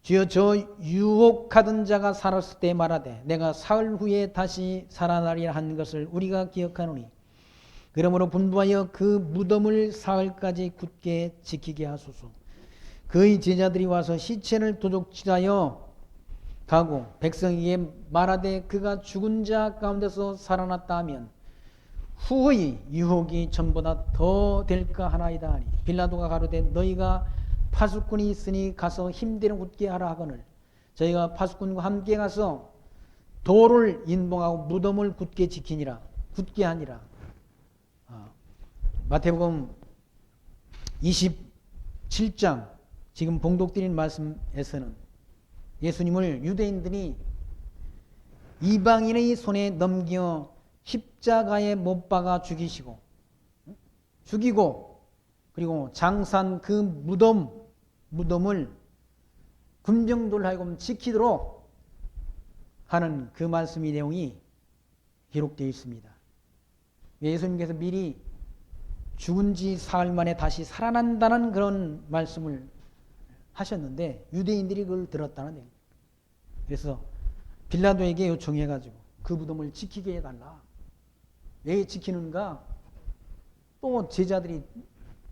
주여 저 유혹하던 자가 살았을 때 말하되 내가 사흘 후에 다시 살아나리라 한 것을 우리가 기억하노니 그러므로 분부하여 그 무덤을 사흘까지 굳게 지키게 하소서. 그의 제자들이 와서 시체를 도둑질하여 가고 백성에게 말하되 그가 죽은 자 가운데서 살아났다 하면 후의 유혹이 전보다 더 될까 하나이다 하니 빌라도가 가로되 너희가 파수꾼이 있으니 가서 힘대로 굳게 하라 하거늘 저희가 파수꾼과 함께 가서 돌을 인봉하고 무덤을 굳게 지키니라 굳게 하니라. 마태복음 27장 지금 봉독드린 말씀에서는 예수님을 유대인들이 이방인의 손에 넘겨 십자가에 못 박아 죽이고 그리고 장사한 그 무덤을 군병들 하여금 지키도록 하는 그 말씀의 내용이 기록되어 있습니다. 예수님께서 미리 죽은 지 사흘 만에 다시 살아난다는 그런 말씀을 하셨는데 유대인들이 그걸 들었다는 얘기예요. 그래서 빌라도에게 요청해가지고 그 무덤을 지키게 해달라. 왜 지키는가? 또 제자들이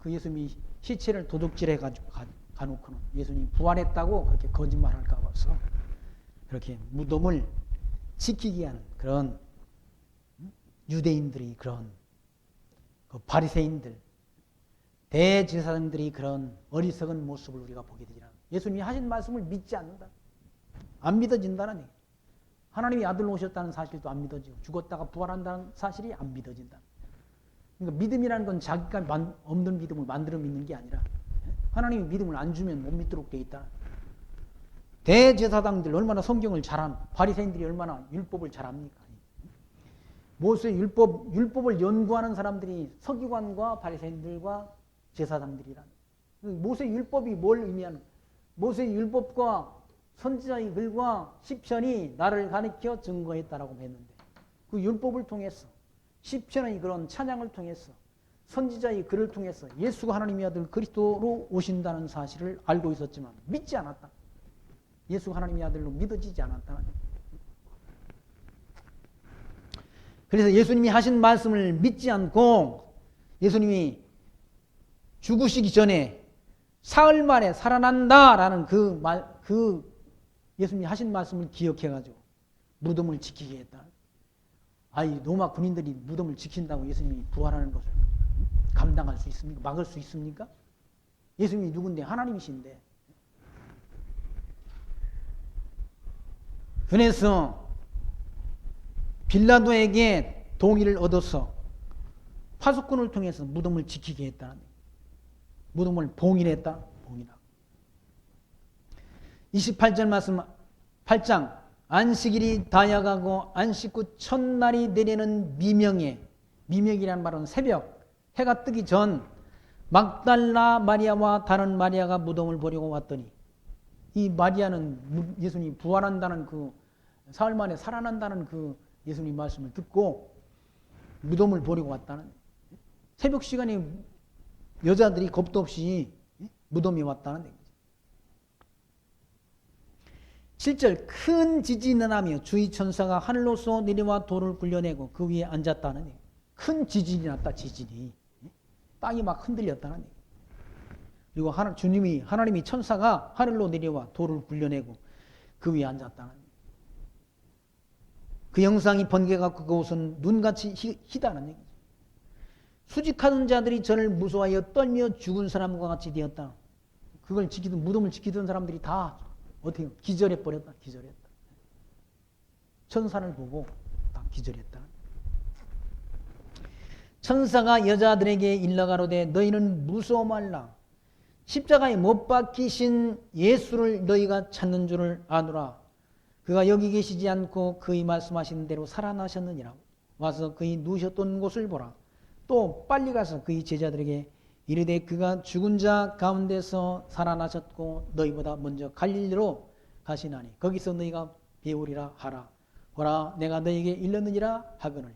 그 예수님이 시체를 도둑질해가지고 가놓고는 예수님이 부활했다고 그렇게 거짓말할까 봐서 그렇게 무덤을 지키게 하는 그런 유대인들이 그런 그 바리새인들 대제사장들이 그런 어리석은 모습을 우리가 보게 되지만 예수님이 하신 말씀을 믿지 않는다. 안 믿어진다는 얘기예요. 하나님이 아들로 오셨다는 사실도 안 믿어지고 죽었다가 부활한다는 사실이 안 믿어진다. 그러니까 믿음이라는 건 자기가 없는 믿음을 만들어 믿는 게 아니라 하나님이 믿음을 안 주면 못 믿도록 돼 있다. 대제사장들 얼마나 성경을 잘한 바리새인들이 얼마나 율법을 잘합니까? 모세 율법을 연구하는 사람들이 서기관과 바리새인들과 제사장들이라는. 모세 율법이 뭘 의미하는? 모세 율법과 선지자의 글과 시편이 나를 가리켜 증거했다라고 했는데 그 율법을 통해서 시편의 그런 찬양을 통해서 선지자의 글을 통해서 예수가 하나님의 아들 그리스도로 오신다는 사실을 알고 있었지만 믿지 않았다. 예수가 하나님의 아들로 믿어지지 않았다는 거예요. 그래서 예수님이 하신 말씀을 믿지 않고 예수님이 죽으시기 전에 사흘 만에 살아난다라는 그 예수님이 하신 말씀을 기억해가지고 무덤을 지키게 했다. 아이 로마 군인들이 무덤을 지킨다고 예수님이 부활하는 것을 감당할 수 있습니까? 막을 수 있습니까? 예수님이 누군데? 하나님이신데. 그래서 빌라도에게 동의를 얻어서 파수꾼을 통해서 무덤을 지키게 했다는 거예요. 무덤을 봉인했다. 봉인하고. 28절 말씀 8장 안식일이 다여가고 안식 후 첫날이 되려는 미명에 미명이라는 말은 새벽 해가 뜨기 전 막달라 마리아와 다른 마리아가 무덤을 보려고 왔더니 이 마리아는 예수님이 부활한다는 그 사흘 만에 살아난다는 그 예수님 말씀을 듣고 무덤을 보려고 왔다는 새벽 시간에 여자들이 겁도 없이 무덤에 왔다는 얘기죠. 7절 큰 지진이 나며 주의 천사가 하늘로서 내려와 돌을 굴려내고 그 위에 앉았다는 얘기예요. 큰 지진이 났다. 지진이 땅이 막 흔들렸다는 얘기예요. 그리고 하나님이 천사가 하늘로 내려와 돌을 굴려내고 그 위에 앉았다는 얘기예요. 그 영상이 번개갖고 그곳은 눈같이 희다는 얘기죠. 수직하던 자들이 저를 무서워하여 떨며 죽은 사람과 같이 되었다. 그걸 지키던 무덤을 지키던 사람들이 다 어떻게 기절해 버렸다. 기절했다. 천사를 보고 다 기절했다. 천사가 여자들에게 일러가로되 너희는 무서워 말라. 십자가에 못 박히신 예수를 너희가 찾는 줄을 아노라. 그가 여기 계시지 않고 그의 말씀하신 대로 살아나셨느니라. 와서 그의 누우셨던 곳을 보라. 또 빨리 가서 그의 제자들에게 이르되 그가 죽은 자 가운데서 살아나셨고 너희보다 먼저 갈릴리로 가시나니 거기서 너희가 배우리라 하라. 보라 내가 너희에게 일렀느니라 하거늘.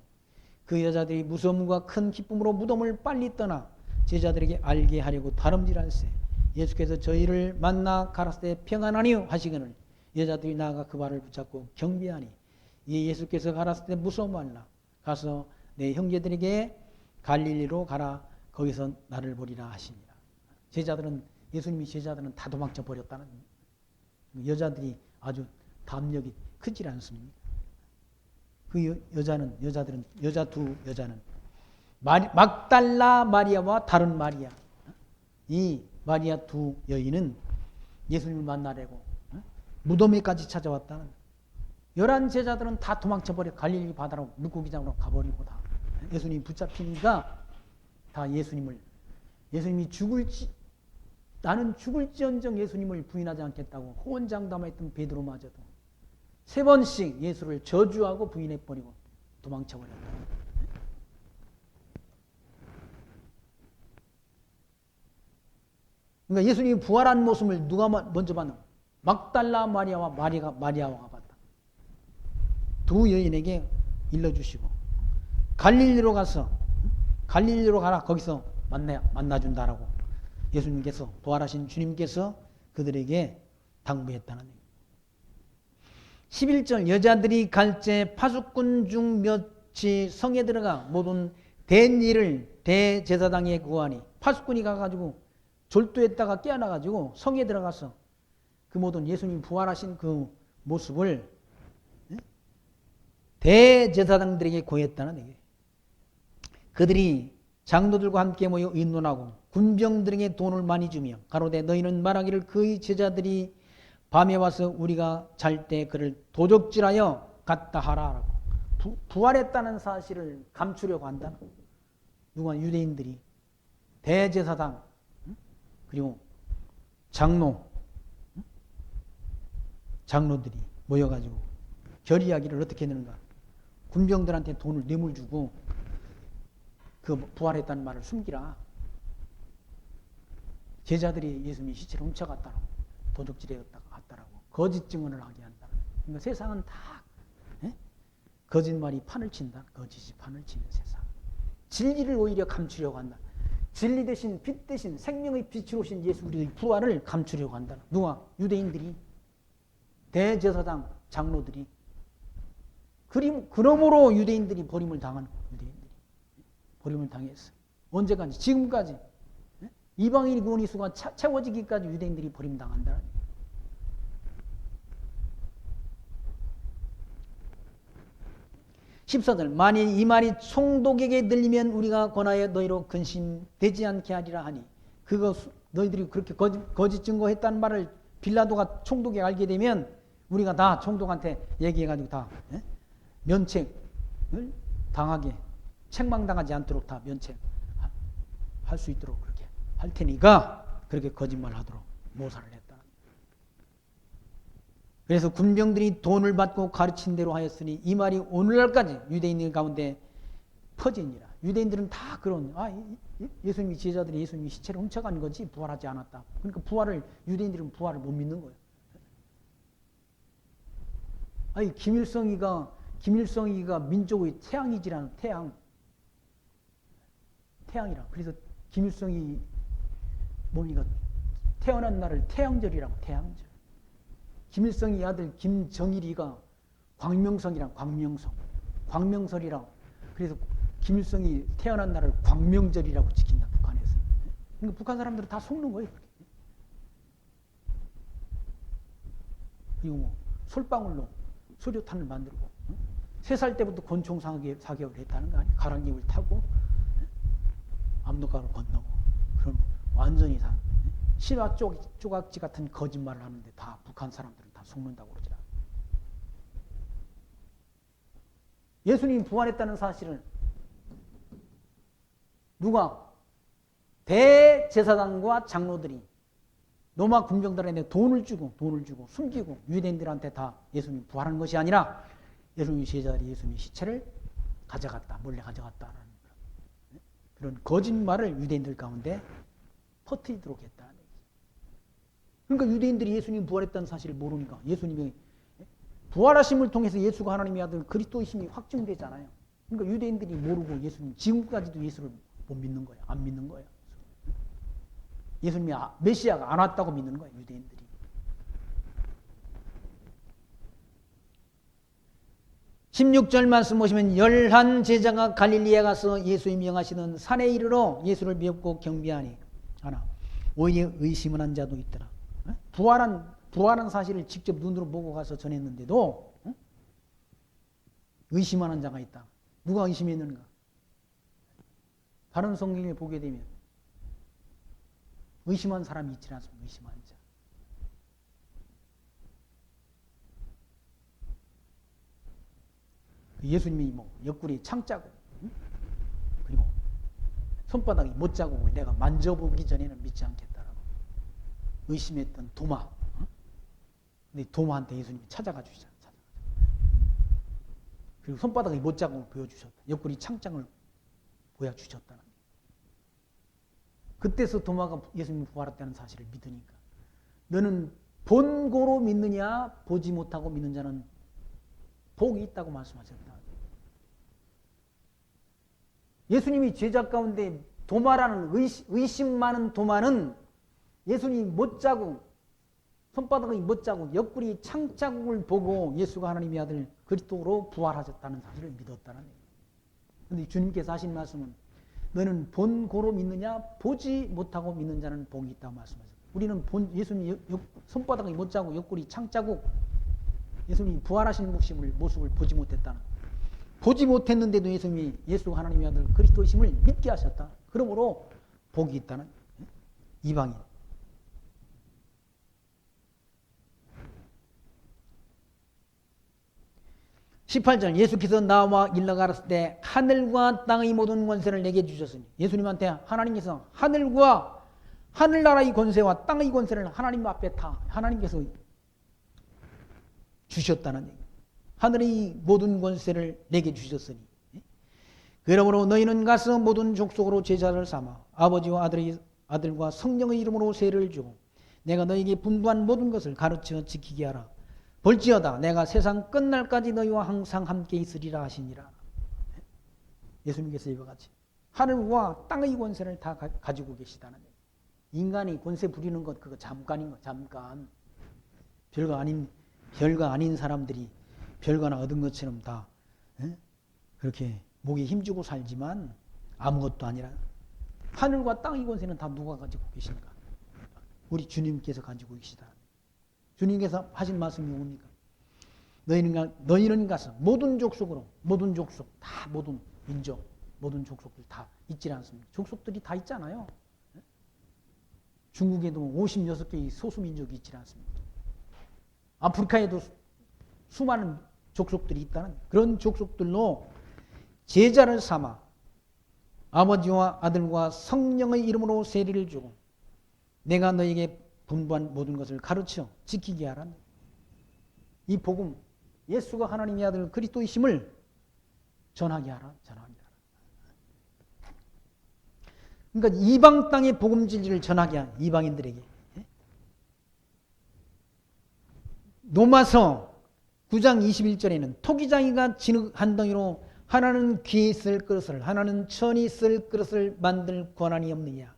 그 여자들이 무서움과 큰 기쁨으로 무덤을 빨리 떠나 제자들에게 알게 하려고 다름질할세. 예수께서 저희를 만나 가라사 때 평안하니요 하시거늘 여자들이 나아가 그 발을 붙잡고 경배하니 이 예수께서 가라사 때 무서워 말라. 가서 내 형제들에게 갈릴리로 가라. 거기서 나를 보리라 하시니라. 제자들은 예수님이 제자들은 다 도망쳐 버렸다는 여자들이 아주 담력이 크지 않습니까? 그 여자 두 여자는 막달라 마리아와 다른 마리아. 이 마리아 두 여인은 예수님을 만나려고 무덤에까지 찾아왔다는 11 제자들은 다 도망쳐버려 갈릴리 바다로 물고기장으로 가버리고 다 예수님이 붙잡히니까 다 예수님이 나는 죽을지언정 예수님을 부인하지 않겠다고 호언장담했던 베드로마저도 3번씩 예수를 저주하고 부인해버리고 도망쳐버렸다. 그러니까 예수님이 부활한 모습을 누가 먼저 봤나? 막달라 마리아와 마리아가 봤다. 두 여인에게 일러주시고 갈릴리로 가라. 거기서 만나준다라고 예수님께서 부활하신 주님께서 그들에게 당부했다는 얘기. 11절 여자들이 갈제 파수꾼 중 몇이 성에 들어가 모든 된 일을 대제사장에 구하니 파수꾼이 가가지고 졸도했다가 깨어나가지고 성에 들어가서 그 모든 예수님 부활하신 그 모습을 대제사장들에게 고했다는 얘기예요. 그들이 장로들과 함께 모여 의논하고 군병들에게 돈을 많이 주며 가로되 너희는 말하기를 그의 제자들이 밤에 와서 우리가 잘 때 그를 도적질하여 갔다 하라라고 부활했다는 사실을 감추려고 한다는 누가 유대인들이 대제사장 그리고 장로들이 모여가지고 결의하기를 어떻게 되는가 군병들한테 돈을 뇌물 주고 그 부활했다는 말을 숨기라. 제자들이 예수님이 시체를 훔쳐갔다라고 도적질했다고 거짓 증언을 하게 한다. 그러니까 세상은 다 거짓말이 판을 친다. 거짓이 판을 치는 세상. 진리를 오히려 감추려고 한다. 진리 대신 빛 대신 생명의 빛으로 오신 예수 그리스도의 부활을 감추려고 한다. 누가? 유대인들이 대제사장 장로들이 그러므로 유대인들이 버림을 당한 거예요. 버림을 당했어요. 언제까지? 지금까지. 이방인이 구원의 수가 채워지기까지 유대인들이 버림당한다. 14절 만일 이 말이 총독에게 들리면 우리가 권하여 너희로 근심되지 않게 하리라 하니 그거 너희들이 그렇게 거짓 증거했다는 말을 빌라도가 총독이 알게 되면 우리가 다 총독한테 얘기해가지고 다 면책을 당하게 책망당하지 않도록 다 면책할 수 있도록 그렇게 할 테니까 그렇게 거짓말하도록 모사를 했다. 그래서 군병들이 돈을 받고 가르친 대로 하였으니 이 말이 오늘날까지 유대인들 가운데 퍼지니라. 유대인들은 다 그런 예수님이 제자들이 예수님이 시체를 훔쳐간 거지 부활하지 않았다. 그러니까 유대인들은 부활을 못 믿는 거예요. 김일성이가 민족의 태양이지라는 태양이라. 그래서 김일성이 뭡니까? 태어난 날을 태양절이라고 태양절. 김일성의 아들 김정일이가 광명설이라고. 그래서 김일성이 태어난 날을 광명절이라고 지킨다. 북한에서. 그러니까 북한 사람들은 다 속는 거예요. 그리고 솔방울로 수류탄을 만들고 3살 때부터 권총 사격을 했다는 거 아니에요. 가랑잎을 타고 압록강을 건너고 그럼 완전히 다 신화 조각지 같은 거짓말을 하는데 다 북한 사람들은 다 속는다고 그러죠. 예수님이 부활했다는 사실을 누가? 대제사장과 장로들이 로마 군병들한테 돈을 주고 숨기고 유대인들한테 다 예수님이 부활한 것이 아니라 예수님이 제자들이 예수님의 시체를 몰래 가져갔다라는 그런 거짓말을 유대인들 가운데 퍼뜨리도록 했다. 그러니까 유대인들이 예수님이 부활했다는 사실을 모르니까 예수님이 부활하심을 통해서 예수가 하나님의 아들 그리스도이심이 확증되잖아요. 그러니까 유대인들이 모르고 지금까지도 예수를 못 믿는 거야. 안 믿는 거야. 예수님이 메시아가 안 왔다고 믿는 거예요, 유대인들이. (16절) 말씀 보시면 11 제자가 갈릴리에 가서 예수의 명하시는 산에 이르러 예수를 뵙고 경배하니 하나 오히려 의심을 한 자도 있더라. 부활한 사실을 직접 눈으로 보고 가서 전했는데도 의심하는 자가 있다. 누가 의심했는가? 다른 성경에 보게 되면 의심한 사람이 있지 않습니까? 의심한 자. 예수님이 뭐 옆구리 창자국, 그리고 손바닥이 못자국을 내가 만져보기 전에는 믿지 않겠다라고 의심했던 도마. 근데 도마한테 예수님이 찾아가 주시잖아요. 그리고 손바닥이 못자국을 보여주셨다. 옆구리 창장을 보여주셨다는. 그때서 도마가 예수님이 부활했다는 사실을 믿으니까 너는 본고로 믿느냐 보지 못하고 믿는 자는 복이 있다고 말씀하셨다. 예수님이 제자 가운데 도마라는 의심 많은 도마는 예수님 못자국, 손바닥의 못자국, 옆구리 창자국을 보고 예수가 하나님의 아들 그리스도로 부활하셨다는 사실을 믿었다는 얘기예요. 그런데 주님께서 하신 말씀은 너는 본고로 믿느냐 보지 못하고 믿는 자는 복이 있다고 말씀하셨어요. 우리는 예수님 손바닥의 못자국, 옆구리 창자국, 예수님이 부활하신 모습을 보지 못했다는, 보지 못했는데도 예수님이 예수가 하나님의 아들 그리스도이심을 믿게 하셨다. 그러므로 복이 있다는 이방인. 18절 예수께서 나와 일러 가라사대 때 하늘과 땅의 모든 권세를 내게 주셨으니, 예수님한테 하나님께서 하늘과 하늘나라의 권세와 땅의 권세를 하나님 앞에 다 하나님께서 주셨다는 얘기. 하늘의 모든 권세를 내게 주셨으니 그러므로 너희는 가서 모든 족속으로 제자를 삼아 아버지와 아들과 성령의 이름으로 세례를 주고 내가 너희에게 분부한 모든 것을 가르쳐 지키게 하라. 볼지어다 내가 세상 끝날까지 너희와 항상 함께 있으리라 하시니라. 예수님께서 이와 같이 하늘과 땅의 권세를 다 가지고 계시다는 얘기. 인간이 권세 부리는 것 그거 잠깐인 거. 잠깐. 별거 아닌 사람들이 별거나 얻은 것처럼 다 그렇게 목에 힘주고 살지만 아무것도 아니라 하늘과 땅의 권세는 다 누가 가지고 계신가? 우리 주님께서 가지고 계시다. 주님께서 하신 말씀이 뭡니까? 너희는 가서 모든 족속으로, 모든 족속, 다 모든 민족, 모든 족속들 다 있지 않습니까? 족속들이 다 있잖아요. 중국에도 56개의 소수민족이 있지 않습니까? 아프리카에도 수많은 족속들이 있다는 그런 족속들로 제자를 삼아 아버지와 아들과 성령의 이름으로 세례를 주고 내가 너에게 분부한 모든 것을 가르쳐 지키게 하라. 이 복음, 예수가 하나님의 아들 그리스도이심을 전하게 하라. 전하게 하라. 그러니까 이방 땅의 복음 진리를 전하게 하라. 이방인들에게. 로마서 9장 21절에는 토기장이가 진흙 한 덩이로 하나는 귀에 쓸 그릇을 하나는 천이 쓸 그릇을 만들 권한이 없느냐.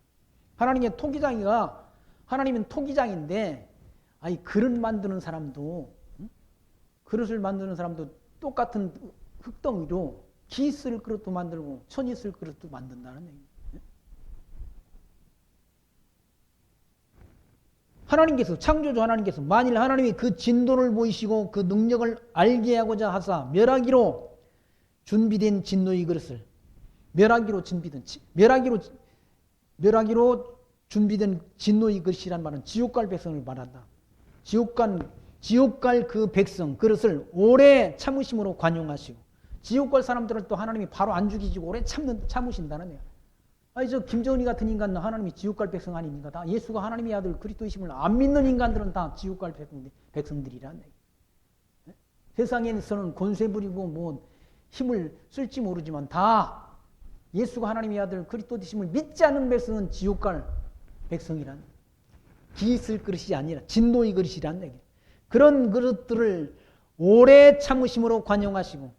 하나님의 토기장이가 하나님은 토기장인데 아니 그릇 만드는 사람도 그릇을 만드는 사람도 똑같은 흙덩이로 기 쓸 그릇도 만들고 천이 쓸 그릇도 만든다는 얘기예요. 하나님께서 창조주 하나님께서 만일 하나님이 그 진도를 보이시고 그 능력을 알게 하고자 하사 멸하기로 준비된 진노의 그릇을 멸하기로 준비된 진노의 그릇이란 말은 지옥 갈 백성을 말한다. 지옥 갈 그 백성 그릇을 오래 참으심으로 관용하시고 지옥 갈 사람들을 또 하나님이 바로 안 죽이시고 오래 참으신다는 거예요. 아니 저 김정은이 같은 인간은 하나님이 지옥 갈 백성 아닙니까? 다 예수가 하나님의 아들 그리스도이심을 안 믿는 인간들은 다 지옥 갈 백성들이란 얘기예요. 세상에서는 권세 부리고 뭐 힘을 쓸지 모르지만 다 예수가 하나님의 아들 그리스도이심을 믿지 않는 백성은 지옥 갈 백성이란 기 쓸 그릇이 아니라 진노의 그릇이란 얘기예요. 그런 그릇들을 오래 참으심으로 관용하시고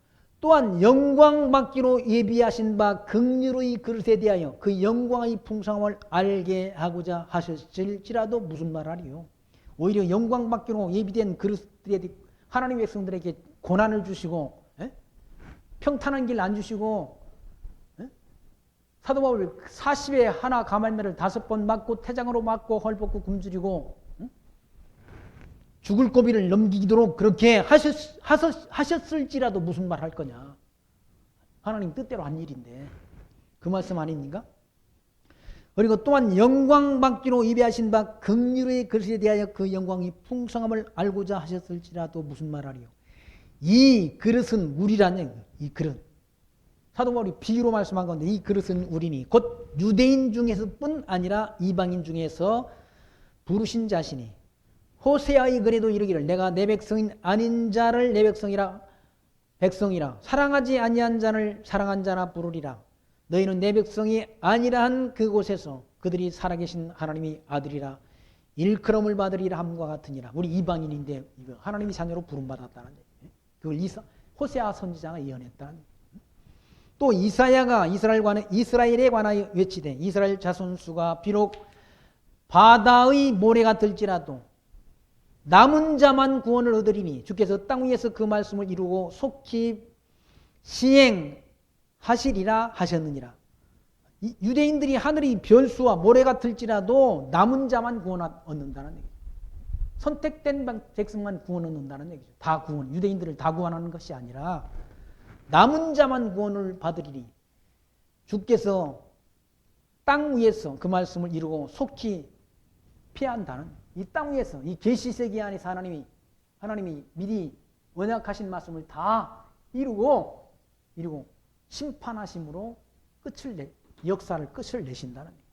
또한 영광 받기로 예비하신 바 긍휼의 그릇에 대하여 그 영광의 풍성함을 알게 하고자 하셨을지라도 무슨 말하리요. 오히려 영광 받기로 예비된 그릇들에 하나님의 백성들에게 고난을 주시고 평탄한 길 안 주시고 사도 바울이 40에 하나 가말매를 5번 맞고 태장으로 맞고 헐벗고 굶주리고 죽을 고비를 넘기도록 그렇게 하셨을지라도 무슨 말 할 거냐. 하나님 뜻대로 한 일인데 그 말씀 아닙니까? 그리고 또한 영광 받기로 예비하신 바 긍휼의 그릇에 대하여 그 영광이 풍성함을 알고자 하셨을지라도 무슨 말하리요. 이 그릇은 우리라는 얘기. 이 그릇. 사도 바울이 비유로 말씀한 건데 이 그릇은 우리니 곧 유대인 중에서뿐 아니라 이방인 중에서 부르신 자신이 호세아의 글에도 이르기를 내가 내 백성인 아닌 자를 내 백성이라 사랑하지 아니한 자를 사랑한 자라 부르리라. 너희는 내 백성이 아니라 한 그곳에서 그들이 살아계신 하나님의 아들이라 일컬음을 받으리라 함과 같으니라. 우리 이방인인데 하나님의 자녀로 부름받았다는 얘기예요. 그걸 호세아 선지자가 예언했다는 얘기예요. 또 이사야가 이스라엘에 관하여 외치되 이스라엘 자손수가 비록 바다의 모래가 될지라도 남은 자만 구원을 얻으리니 주께서 땅 위에서 그 말씀을 이루고 속히 시행하시리라 하셨느니라. 유대인들이 하늘이 별수와 모래가 들지라도 남은 자만 구원 얻는다는 얘기죠. 선택된 백성만 구원 얻는다는 얘기죠. 다 구원, 유대인들을 다 구원하는 것이 아니라 남은 자만 구원을 받으리니 주께서 땅 위에서 그 말씀을 이루고 속히 피한다는 이 땅 위에서 이 계시세계 안에서 하나님이 미리 언약하신 말씀을 다 이루고 심판하심으로 역사를 끝을 내신다는 얘기예요.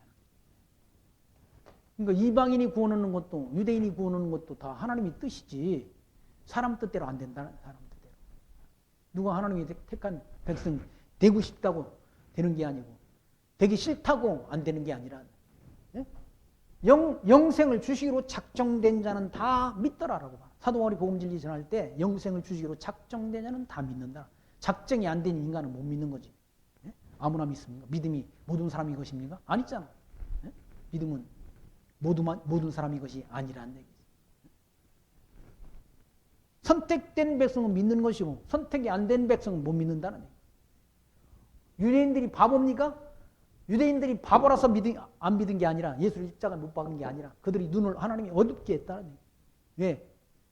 그러니까 이방인이 구원하는 것도 유대인이 구원하는 것도 다 하나님의 뜻이지 사람 뜻대로 안 된다는 사람 뜻대로. 누가 하나님이 택한 백성 되고 싶다고 되는 게 아니고 되기 싫다고 안 되는 게 아니라 영생을 주시기로 작정된 자는 다 믿더라라고 봐. 사도 바울이 복음 진리 전할 때 영생을 주시기로 작정된 자는 다 믿는다. 작정이 안 된 인간은 못 믿는 거지. 아무나 믿습니까? 믿음이 모든 사람이 것입니까? 아니잖아. 믿음은 모든 사람이 것이 아니라는 얘기지. 선택된 백성은 믿는 것이고 선택이 안 된 백성은 못 믿는다는 얘기. 유대인들이 바보입니까? 유대인들이 바보라서 안 믿은 게 아니라 예수를 십자가에 못 박은 게 아니라 그들이 눈을 하나님이 어둡게 했다는 얘기. 왜?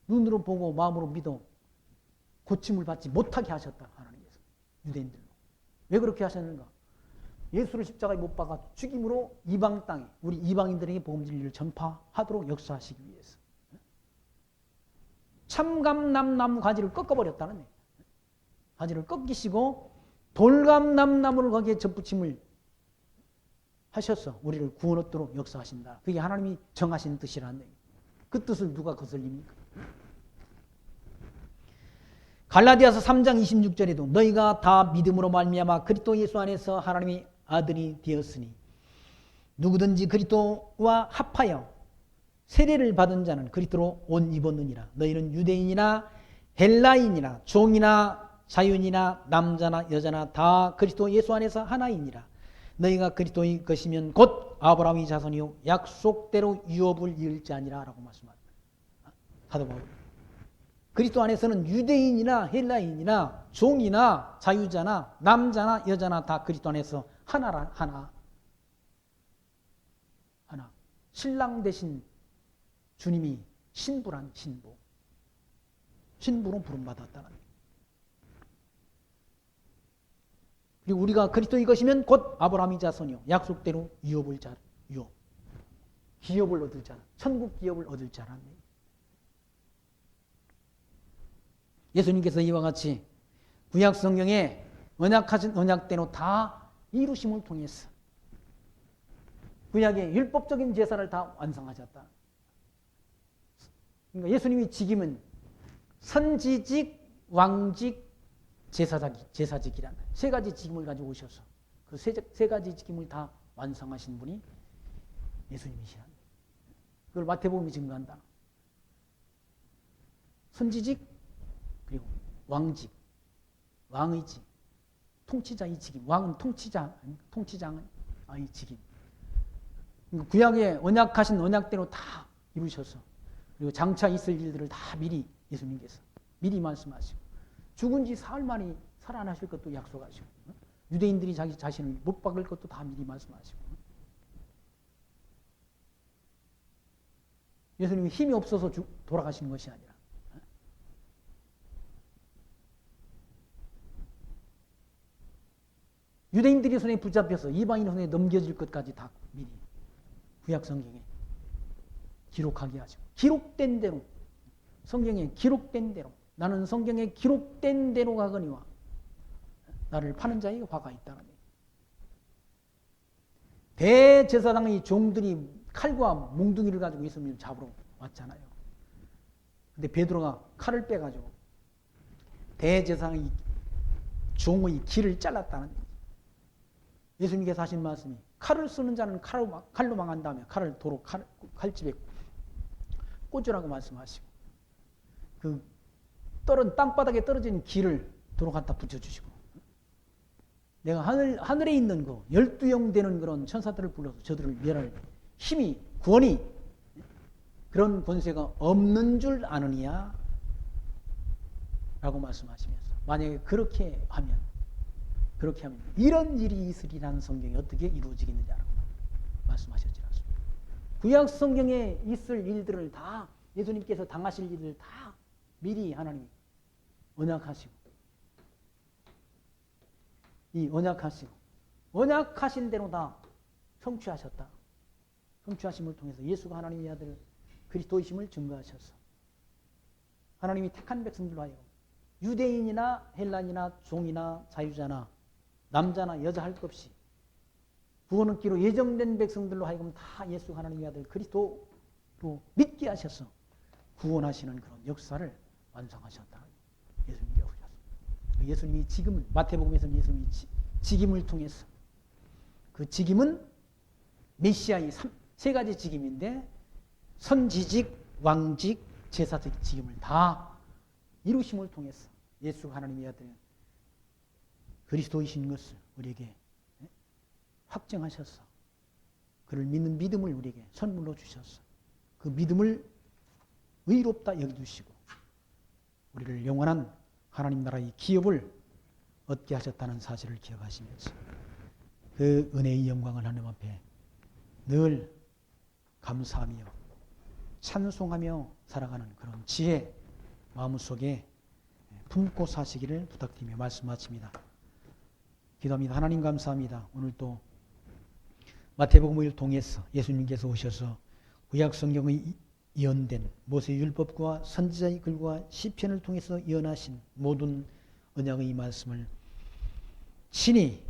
눈으로 보고 마음으로 믿어 고침을 받지 못하게 하셨다. 하나님께서 유대인들로. 왜 그렇게 하셨는가? 예수를 십자가에 못 박아 죽임으로 이방 땅에 우리 이방인들에게 복음 진리를 전파하도록 역사하시기 위해서. 참감남나무 가지를 꺾어버렸다는 얘기. 가지를 꺾이시고 돌감남나무를 거기에 접붙임을 하셔서 우리를 구원 얻도록 역사하신다. 그게 하나님이 정하신 뜻이라는 얘기. 그 뜻을 누가 거슬립니까? 갈라디아서 3장 26절에도 너희가 다 믿음으로 말미암아 그리스도 예수 안에서 하나님의 아들이 되었으니 누구든지 그리스도와 합하여 세례를 받은 자는 그리스도로 옷 입었느니라. 너희는 유대인이나 헬라인이나 종이나 자유인이나 남자나 여자나 다 그리스도 예수 안에서 하나이니라. 너희가 그리스도의 것이면 곧 아브라함의 자손이요 약속대로 유업을 이을 자니라 라고 말씀합니다. 사도 바울. 그리스도 안에서는 유대인이나 헬라인이나 종이나 자유자나 남자나 여자나 다 그리스도 안에서 하나. 신랑 되신 주님이 신부란 신부. 신부로 부름받았다는 거예요. 그리고 우리가 그리스도의 것이면 곧 아브라함의 자손이요 약속대로 유업 기업을 얻을 자, 천국 기업을 얻을 자라는 얘기. 예수님께서 이와 같이 구약 성경에 언약하신 언약대로 다 이루심을 통해서 구약의 율법적인 제사를 다 완성하셨다. 그러니까 예수님이 직임은 선지직, 왕직, 제사직이라는 세 가지 직임을 가지고 오셔서 그 세 가지 직임을 다 완성하신 분이 예수님이시라. 그걸 마태복음이 증거한다. 선지직 그리고 왕직 왕의 직, 통치자의 직임. 왕은 통치장의 직임. 구약에 언약하신 언약대로 다 이루셔서, 그리고 장차 있을 일들을 다 미리 예수님께서 미리 말씀하시고, 죽은 지 사흘 만에 살아나실 것도 약속하시고, 유대인들이 자기 자신을 못 박을 것도 다 미리 말씀하시고, 예수님이 힘이 없어서 돌아가신 것이 아니라 유대인들이 손에 붙잡혀서 이방인 손에 넘겨질 것까지 다 미리 구약 성경에 기록하게 하시고, 기록된 대로, 성경에 기록된 대로, 나는 성경에 기록된 대로 가거니와 나를 파는 자에게 화가 있다는 얘기. 대제사장의 종들이 칼과 몽둥이를 가지고 예수님을 잡으러 왔잖아요. 근데 베드로가 칼을 빼가지고 대제사장의 종의 길을 잘랐다는 얘기. 예수님께서 하신 말씀이, 칼을 쓰는 자는 칼로 망한 다음에 칼을 도로 칼집에 꽂으라고 말씀하시고, 그 땅바닥에 떨어진 길을 도로 갖다 붙여주시고, 내가 하늘에 있는 거 12영 되는 그런 천사들을 불러서 저들을 멸할 힘이, 구원이, 그런 권세가 없는 줄 아느냐 라고 말씀하시면서, 만약에 그렇게 하면 이런 일이 있으리라는 성경이 어떻게 이루어지겠느냐라고 말씀하셨지 않습니까? 구약 성경에 있을 일들을 다, 예수님께서 당하실 일을 다 미리 하나님이 언약하시고, 언약하신 대로 다 성취하셨다. 성취하심을 통해서 예수가 하나님의 아들 그리스도이심을 증거하셔서 하나님이 택한 백성들로 하여금 유대인이나 헬란이나 종이나 자유자나 남자나 여자 할 것 없이 구원 얻기로 예정된 백성들로 하여금 다 예수 하나님의 아들 그리스도로 믿게 하셔서 구원하시는 그런 역사를 완성하셨다. 예수님이 오셨습니다. 예수님이 지금은, 마태복음에서는 예수님이 직임을 통해서, 그 직임은 메시아의 세 가지 직임인데, 선지직, 왕직, 제사직 직임을 다 이루심을 통해서 예수 하나님의 아들 그리스도이신 것을 우리에게 확정하셔서, 그를 믿는 믿음을 우리에게 선물로 주셔서 그 믿음을 의롭다 여겨주시고 우리를 영원한 하나님 나라의 기업을 얻게 하셨다는 사실을 기억하시면서 그 은혜의 영광을 하나님 앞에 늘 감사하며 찬송하며 살아가는 그런 지혜 마음속에 품고 사시기를 부탁드리며 말씀 마칩니다. 기도합니다. 하나님 감사합니다. 오늘 또 마태복음을 통해서 예수님께서 오셔서 구약 성경의 예언된 모세의 율법과 선지자의 글과 시편을 통해서 예언하신 모든 언약의 말씀을 친히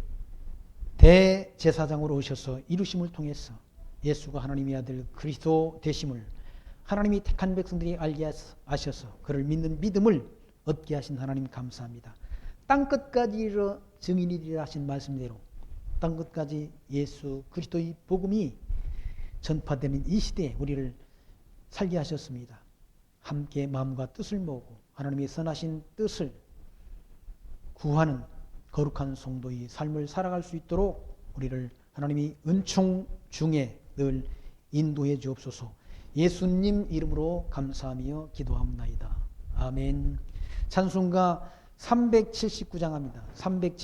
대제사장으로 오셔서 이루심을 통해서 예수가 하나님의 아들 그리스도 되심을 하나님이 택한 백성들이 알게 하셔서 그를 믿는 믿음을 얻게 하신 하나님 감사합니다. 땅끝까지 이르러 증인이 되리라 하신 말씀대로 땅끝까지 예수 그리스도의 복음이 전파되는 이 시대에 우리를 살게 하셨습니다. 함께 마음과 뜻을 모으고 하나님의 선하신 뜻을 구하는 거룩한 성도의 삶을 살아갈 수 있도록 우리를 하나님이 은총 중에 늘 인도해 주옵소서. 예수님 이름으로 감사하며 기도합니다. 아멘. 찬송가 379장 합니다.